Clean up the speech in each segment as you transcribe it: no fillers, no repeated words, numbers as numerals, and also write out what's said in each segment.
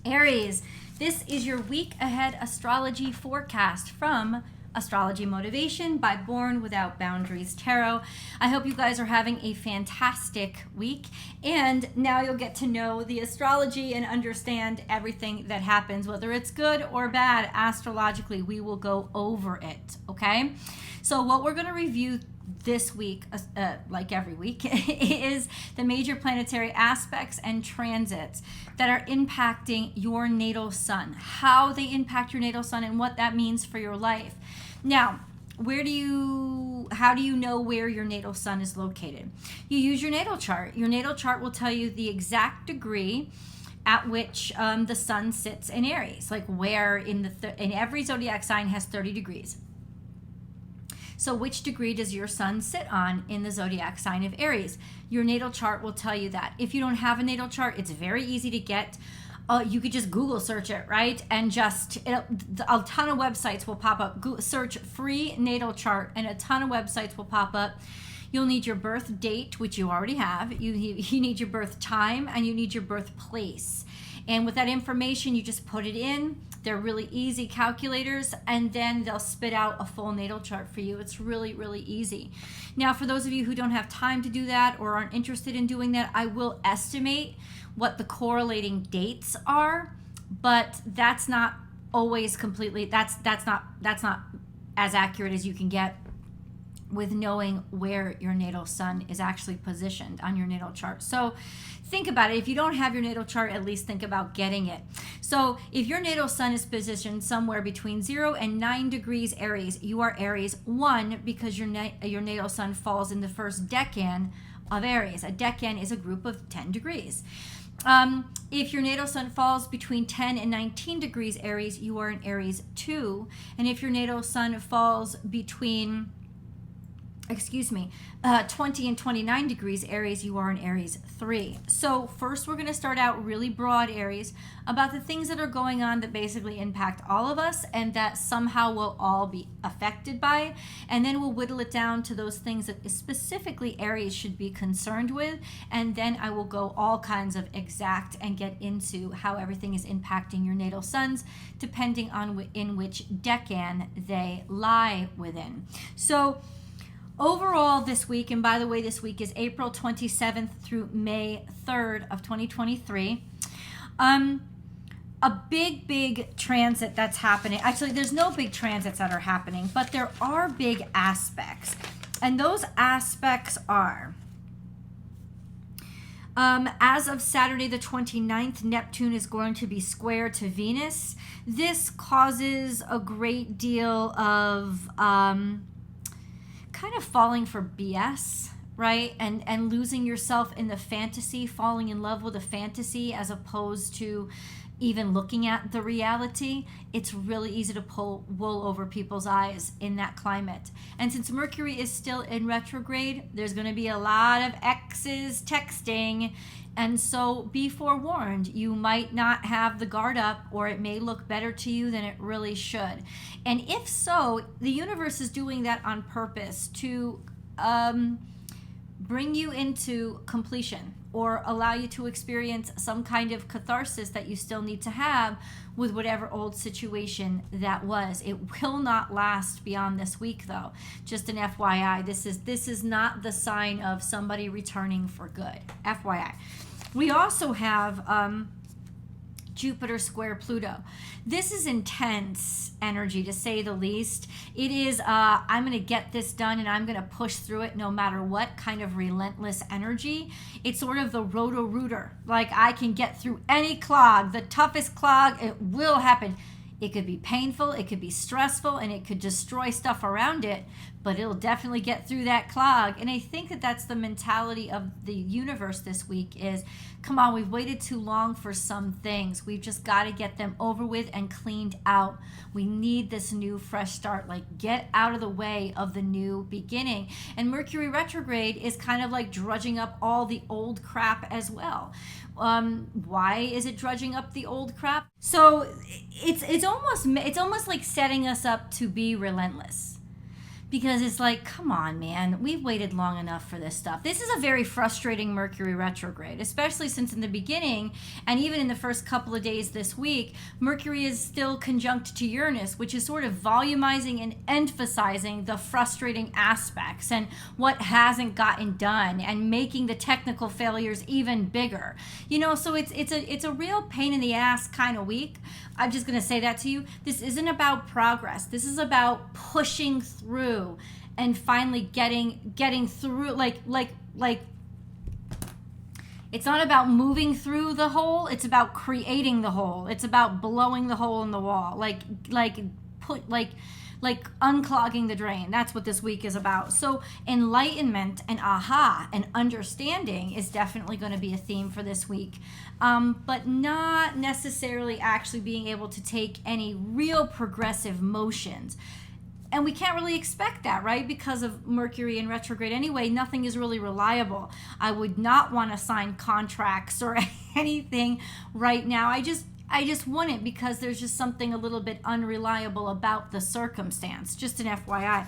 Aries, this is your week ahead astrology forecast from Astrology Motivation by Born Without Boundaries Tarot. I hope you guys are having a fantastic week, and now you'll get to know the astrology and understand everything that happens, whether it's good or bad astrologically. We will go over it, okay? So what we're going to review this week, like every week, is the major planetary aspects and transits that are impacting your natal sun, how they impact your natal sun and what that means for your life. Now, how do you know where your natal sun is located? You use your natal chart. Your natal chart will tell you the exact degree at which the sun sits in Aries, like where in every zodiac sign has 30 degrees. So which degree does your sun sit on in the zodiac sign of Aries? Your natal chart will tell you that. If you don't have a natal chart, it's very easy to get. You could just Google search it, right? And a ton of websites will pop up. Search free natal chart and a ton of websites will pop up. You'll need your birth date, which you already have. You need your birth time and you need your birthplace. And with that information, you just put it in. They're really easy calculators, and then they'll spit out a full natal chart for you. It's really, really easy. Now, for those of you who don't have time to do that or aren't interested in doing that, I will estimate what the correlating dates are, but that's not always completely, that's not as accurate as you can get with knowing where your natal sun is actually positioned on your natal chart. So think about it. If you don't have your natal chart, at least think about getting it. So if your natal sun is positioned somewhere between 0 and 9 degrees Aries, you are Aries 1 because your natal sun falls in the first decan of Aries. A decan is a group of 10 degrees. If your natal sun falls between 10 and 19 degrees Aries, you are an Aries 2. And if your natal sun falls between 20 and 29 degrees Aries, you are an Aries 3. So first we're going to start out really broad, Aries, about the things that are going on that basically impact all of us and that somehow we'll all be affected by. And then we'll whittle it down to those things that specifically Aries should be concerned with. And then I will go all kinds of exact and get into how everything is impacting your natal suns depending on in which decan they lie within. So overall this week, and by the way, this week is April 27th through May 3rd of 2023. A big transit that's happening. Actually, there's no big transits that are happening, but there are big aspects. And those aspects are, as of Saturday the 29th, Neptune is going to be square to Venus. This causes a great deal of kind of falling for BS, right? And losing yourself in the fantasy, falling in love with a fantasy as opposed to even looking at the reality. It's really easy to pull wool over people's eyes in that climate. And since Mercury is still in retrograde, there's going to be a lot of exes texting. And so be forewarned, you might not have the guard up, or it may look better to you than it really should. And if so, the universe is doing that on purpose to bring you into completion or allow you to experience some kind of catharsis that you still need to have with whatever old situation that was. It will not last beyond this week, though. Just an FYI, this is not the sign of somebody returning for good. FYI. We also have Jupiter square Pluto. This is intense energy, to say the least. It is, I'm going to get this done and I'm going to push through it no matter what, kind of relentless energy. It's sort of the roto-rooter. Like, I can get through any clog, the toughest clog, it will happen. It could be painful, it could be stressful, and it could destroy stuff around it, but it'll definitely get through that clog. And I think that that's the mentality of the universe this week is, come on, we've waited too long for some things. We've just got to get them over with and cleaned out. We need this new fresh start. Like, get out of the way of the new beginning. And Mercury retrograde is kind of like drudging up all the old crap as well. Why is it drudging up the old crap? So it's almost like setting us up to be relentless. because it's like, come on, man, we've waited long enough for this stuff. This is a very frustrating Mercury retrograde, especially since in the beginning and even in the first couple of days this week, Mercury is still conjunct to Uranus, which is sort of volumizing and emphasizing the frustrating aspects and what hasn't gotten done and making the technical failures even bigger. You know, so it's a real pain in the ass kind of week. I'm just going to say that to you. This isn't about progress. This is about pushing through and finally getting through, like it's not about moving through the hole, it's about creating the hole. It's about blowing the hole in the wall. Like unclogging the drain. That's what this week is about. So enlightenment and aha and understanding is definitely going to be a theme for this week, but not necessarily actually being able to take any real progressive motions. And we can't really expect that, right? Because of Mercury in retrograde anyway, nothing is really reliable. I would not want to sign contracts or anything right now. I just wouldn't, because there's just something a little bit unreliable about the circumstance. Just an FYI.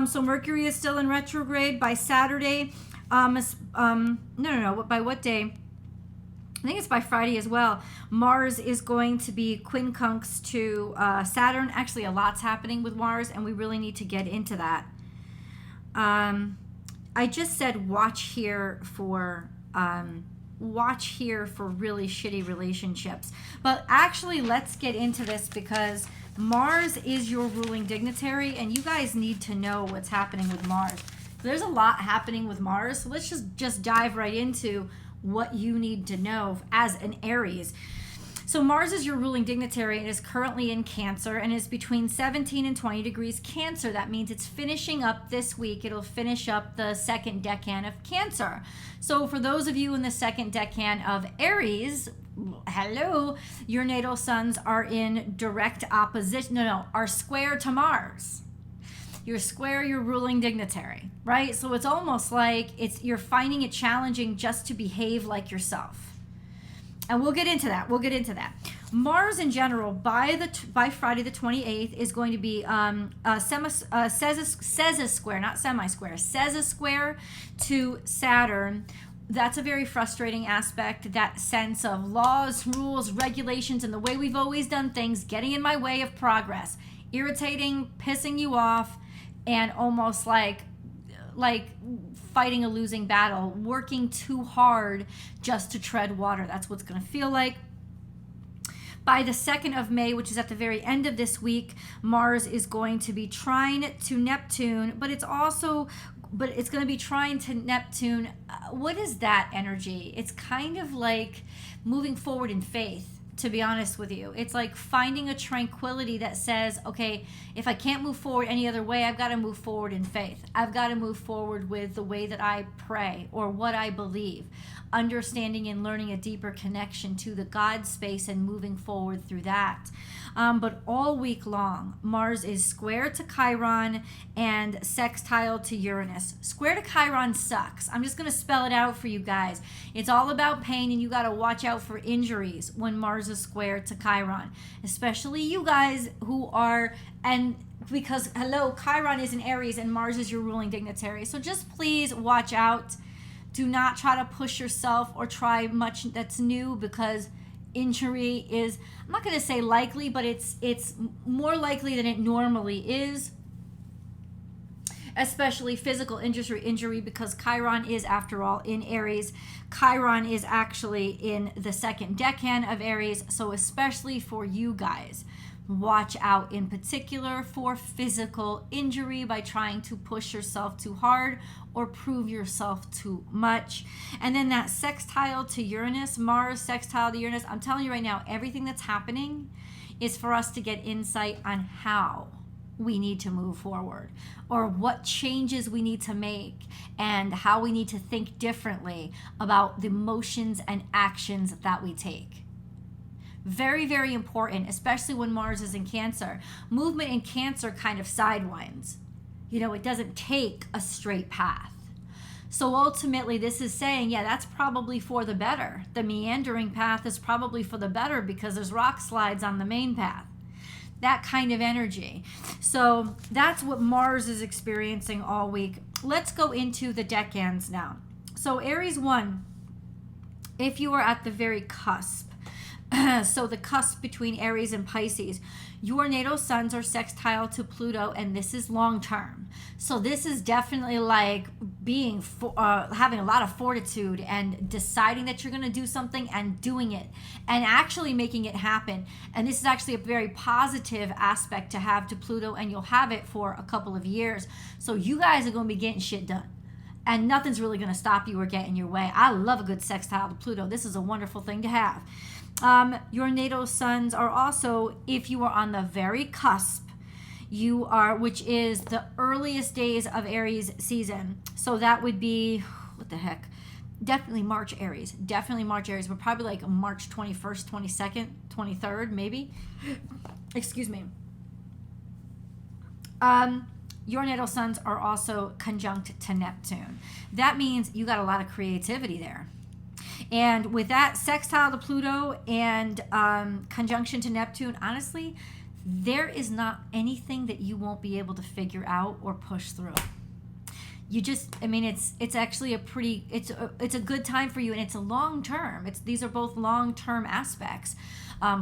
So Mercury is still in retrograde by Saturday. By what day? I think it's by Friday as well. Mars is going to be quincunx to Saturn. Actually, a lot's happening with Mars, and we really need to get into that. I just said watch here for really shitty relationships. But actually, let's get into this, because Mars is your ruling dignitary, and you guys need to know what's happening with Mars. There's a lot happening with Mars, so let's just dive right into what you need to know as an Aries. So Mars is your ruling dignitary and is currently in Cancer and is between 17 and 20 degrees Cancer. That means it's finishing up this week. It'll finish up the second decan of Cancer. So for those of you in the second decan of Aries, hello, your natal suns are in direct opposition, are square to Mars. You're square your ruling dignitary, right? So it's almost like you're finding it challenging just to behave like yourself. And we'll get into that. Mars in general, by Friday the 28th, is going to be says a square, not semi-square, says a square to Saturn. That's a very frustrating aspect, that sense of laws, rules, regulations, and the way we've always done things getting in my way of progress, irritating, pissing you off, and almost like fighting a losing battle, working too hard just to tread water. That's what's going to feel like. By the 2nd of May, which is at the very end of this week, Mars is going to be trine to Neptune, but it's going to be trine to Neptune. What is that energy? It's kind of like moving forward in faith. To be honest with you, it's like finding a tranquility that says, okay, if I can't move forward any other way, I've got to move forward in faith. I've got to move forward with the way that I pray or what I believe, understanding and learning a deeper connection to the God space and moving forward through that. But all week long, Mars is square to Chiron and sextile to Uranus. Square to Chiron sucks. I'm just going to spell it out for you guys. It's all about pain, and you got to watch out for injuries when Mars is square to Chiron, especially you guys who are, and because Chiron is in Aries and Mars is your ruling dignitary. So just please watch out. Do not try to push yourself or try much that's new, because injury is, I'm not going to say likely, but it's more likely than it normally is, especially physical injury, because Chiron is, after all, in Aries. Chiron is actually in the second decan of Aries, so especially for you guys, watch out in particular for physical injury by trying to push yourself too hard or prove yourself too much. And then that sextile to Uranus, Mars sextile to Uranus, I'm telling you right now, everything that's happening is for us to get insight on how we need to move forward, or what changes we need to make, and how we need to think differently about the motions and actions that we take. Very, very important, especially when Mars is in Cancer. Movement in Cancer kind of sidewinds. It doesn't take a straight path. So ultimately, this is saying, yeah, that's probably for the better. The meandering path is probably for the better, because there's rock slides on the main path. that kind of energy. So that's what Mars is experiencing all week. Let's go into the decans now. So Aries 1, if you are at the very cusp, so the cusp between Aries and Pisces, your natal suns are sextile to Pluto, and this is long term. So this is definitely like being having a lot of fortitude and deciding that you're going to do something and doing it and actually making it happen. And this is actually a very positive aspect to have to Pluto, and you'll have it for a couple of years. So you guys are going to be getting shit done. And nothing's really going to stop you or get in your way. I love a good sextile to Pluto. This is a wonderful thing to have. Your natal suns are also, if you are on the very cusp, you are, which is the earliest days of Aries season. So that would be, what the heck? Definitely March Aries. Definitely March Aries. We're probably like March 21st, 22nd, 23rd, maybe. Excuse me. Your natal suns are also conjunct to Neptune. That means you got a lot of creativity there. And with that sextile to Pluto and conjunction to Neptune, honestly, there is not anything that you won't be able to figure out or push through. You just, I mean, it's actually it's a good time for you, and it's a long term. These are both long term aspects.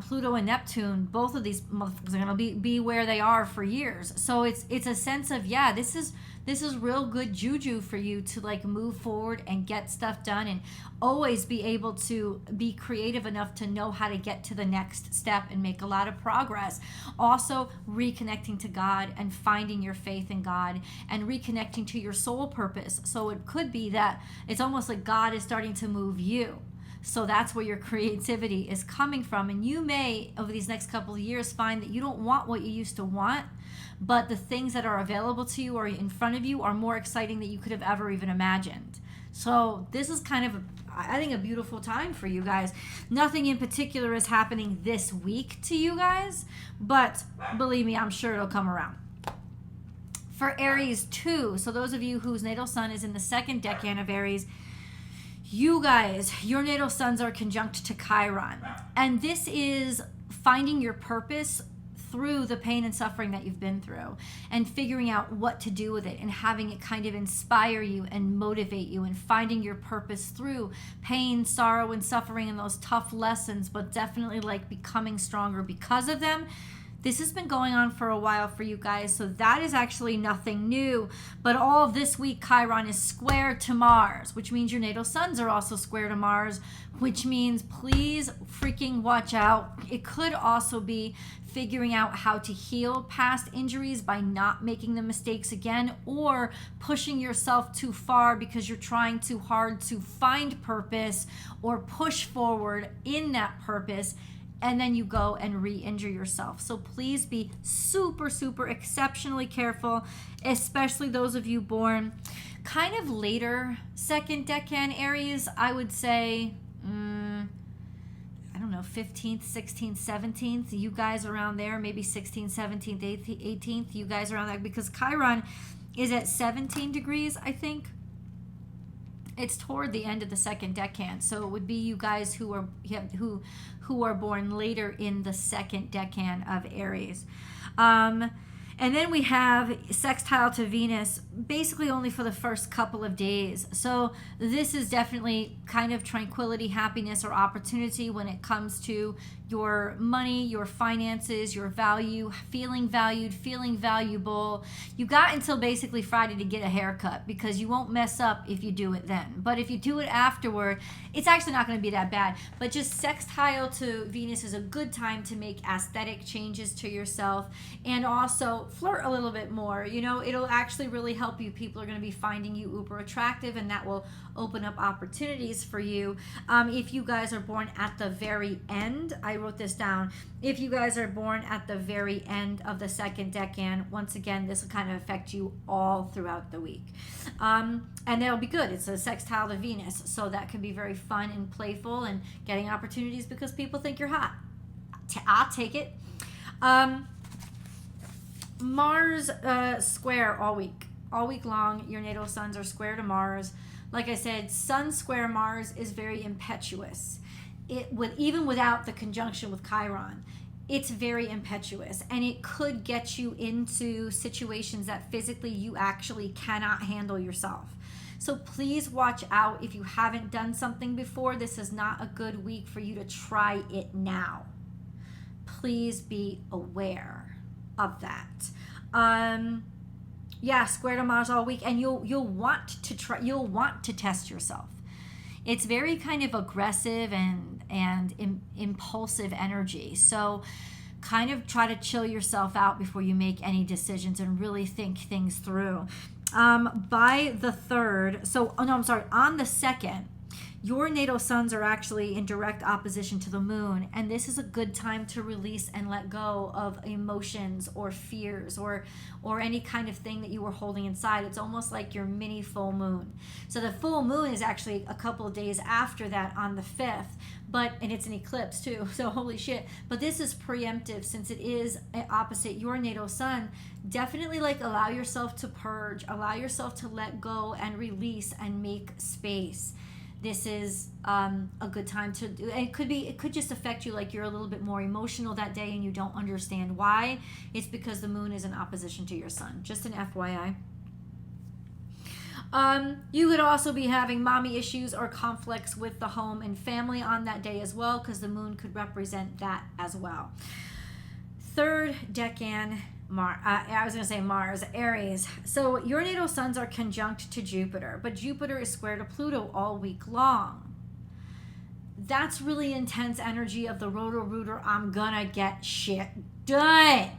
Pluto and Neptune, both of these motherfuckers are gonna be where they are for years. So it's a sense of, yeah, this is real good juju for you to like move forward and get stuff done, and always be able to be creative enough to know how to get to the next step and make a lot of progress. Also reconnecting to God and finding your faith in God and reconnecting to your soul purpose. So it could be that it's almost like God is starting to move you. So that's where your creativity is coming from. And you may, over these next couple of years, find that you don't want what you used to want, but the things that are available to you or in front of you are more exciting than you could have ever even imagined. So this is kind of, I think, a beautiful time for you guys. Nothing in particular is happening this week to you guys, but believe me, I'm sure it'll come around. For Aries 2, so those of you whose natal sun is in the second decan of Aries, you guys, your natal suns are conjunct to Chiron. And this is finding your purpose through the pain and suffering that you've been through, and figuring out what to do with it, and having it kind of inspire you and motivate you, and finding your purpose through pain, sorrow, and suffering, and those tough lessons, but definitely like becoming stronger because of them. This has been going on for a while for you guys, so that is actually nothing new. But all of this week, Chiron is square to Mars, which means your natal suns are also square to Mars, which means please freaking watch out. It could also be figuring out how to heal past injuries by not making the mistakes again, or pushing yourself too far because you're trying too hard to find purpose or push forward in that purpose, and then you go and re-injure yourself. So please be super, super exceptionally careful, especially those of you born kind of later second decan Aries. I would say, I don't know, 15th, 16th, 17th, you guys around there, maybe 16th, 17th, 18th, you guys around there, because Chiron is at 17 degrees, I think. It's toward the end of the second decan, so it would be you guys who are born later in the second decan of Aries. And then we have sextile to Venus, basically only for the first couple of days. So this is definitely kind of tranquility, happiness, or opportunity when it comes to your money, your finances, your value, feeling valued, feeling valuable. You got until basically Friday to get a haircut, because you won't mess up if you do it then. But if you do it afterward, it's actually not going to be that bad. But just sextile to Venus is a good time to make aesthetic changes to yourself, and also flirt a little bit more. You know, it'll actually really help you. People are going to be finding you uber attractive, and that will open up opportunities for you. If you guys are born at the very end, I wrote this down. If you guys are born at the very end of the second decan, once again, this will kind of affect you all throughout the week. And that'll be good. It's a sextile to Venus, so that can be very fun and playful and getting opportunities because people think you're hot. I'll take it. Mars square all week long. Your natal suns are square to Mars. Like I said, Sun square Mars is very impetuous. Even without the conjunction with Chiron, it's very impetuous, and it could get you into situations that physically you actually cannot handle yourself. So please watch out. If you haven't done something before, this is not a good week for you to try it now. Please be aware of that. Yeah, square to Mars all week, and you'll want to test yourself. It's very kind of aggressive and impulsive energy. So kind of try to chill yourself out before you make any decisions and really think things through. By the 3rd, on the 2nd, your natal suns are actually in direct opposition to the moon, and this is a good time to release and let go of emotions or fears or any kind of thing that you were holding inside. It's almost like your mini full moon. So the full moon is actually a couple of days after that on the 5th, and it's an eclipse too, so holy shit. But this is preemptive since it is opposite your natal sun. Definitely allow yourself to purge, allow yourself to let go and release and make space. This is a good time to do. It could just affect you, like you're a little bit more emotional that day and you don't understand why. It's because the moon is in opposition to your sun. Just an FYI. You could also be having mommy issues or conflicts with the home and family on that day as well, because the moon could represent that as well. 3rd decan, Mars, Aries. So your natal suns are conjunct to Jupiter, but Jupiter is square to Pluto all week long. That's really intense energy of the Roto-Rooter, I'm gonna get shit done.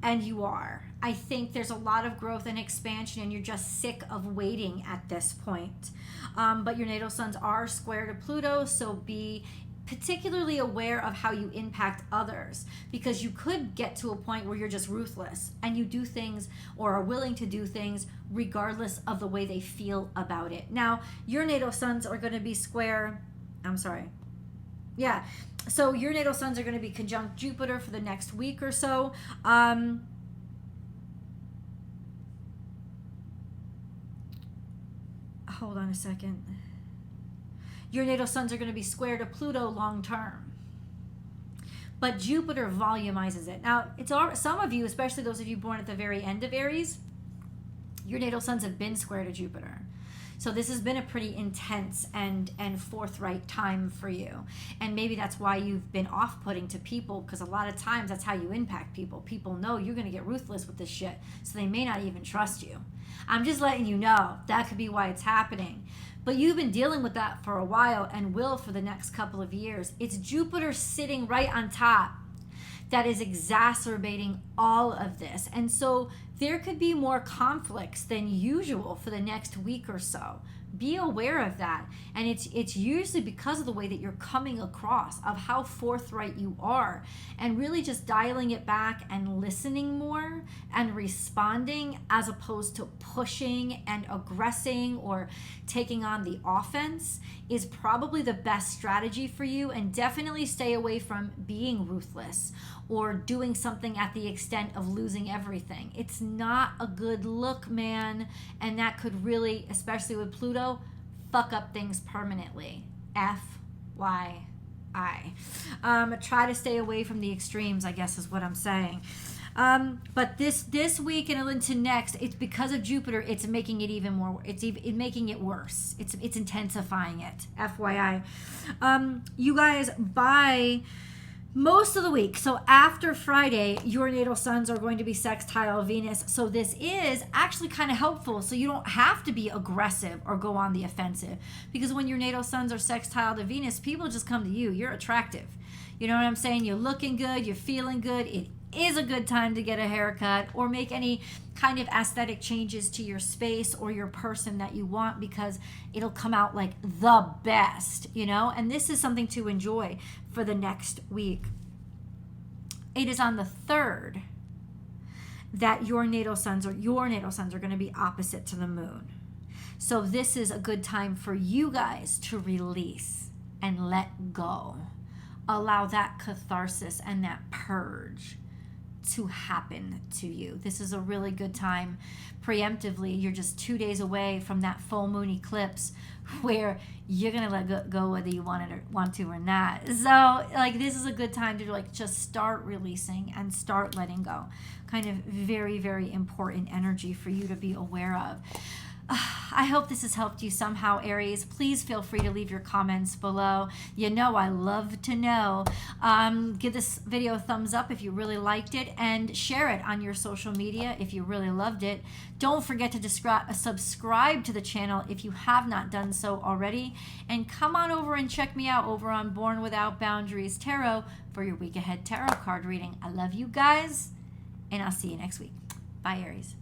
And you are. I think there's a lot of growth and expansion, and you're just sick of waiting at this point. But your natal suns are square to Pluto, so be particularly aware of how you impact others, because you could get to a point where you're just ruthless and you do things or are willing to do things regardless of the way they feel about it. Now, your natal suns are going to be so your natal suns are going to be conjunct Jupiter for the next week or so. Hold on a second. Your natal suns are going to be square to Pluto long term. But Jupiter volumizes it. Now, some of you, especially those of you born at the very end of Aries, your natal suns have been square to Jupiter. So this has been a pretty intense and forthright time for you. And maybe that's why you've been off-putting to people, because a lot of times that's how you impact people. People know you're going to get ruthless with this shit, so they may not even trust you. I'm just letting you know that could be why it's happening. But you've been dealing with that for a while and will for the next couple of years. It's Jupiter sitting right on top that is exacerbating all of this. And so there could be more conflicts than usual for the next week or so. Be aware of that. And it's usually because of the way that you're coming across, of how forthright you are, and really just dialing it back and listening more and responding, as opposed to pushing and aggressing or taking on the offense, is probably the best strategy for you. And definitely stay away from being ruthless or doing something at the extent of losing everything. It's not a good look, man. And that could really, especially with Pluto, fuck up things permanently. FYI. Try to stay away from the extremes, I guess is what I'm saying. But this week and into next, it's because of Jupiter, it's making it even more, it's making it worse. It's intensifying it, FYI. You guys, by most of the week, so after Friday, your natal suns are going to be sextile Venus. So this is actually kind of helpful. So you don't have to be aggressive or go on the offensive, because when your natal suns are sextile to Venus, people just come to you. You're attractive. You know what I'm saying? You're looking good. You're feeling good. It is a good time to get a haircut or make any kind of aesthetic changes to your space or your person that you want, because it'll come out like the best, and this is something to enjoy for the next week. It is on the 3rd that your natal suns are going to be opposite to the moon. So this is a good time for you guys to release and let go. Allow that catharsis and that purge to happen to you. This is a really good time. Preemptively, you're just 2 days away from that full moon eclipse where you're gonna let go whether you want to or not. So like, this is a good time to like just start releasing and start letting go. Kind of very, very important energy for you to be aware of. I hope this has helped you somehow, Aries. Please feel free to leave your comments below. You know I love to know. Give this video a thumbs up if you really liked it, and share it on your social media if you really loved it. Don't forget to subscribe to the channel if you have not done so already. And come on over and check me out over on Born Without Boundaries Tarot for your week ahead tarot card reading. I love you guys, and I'll see you next week. Bye, Aries.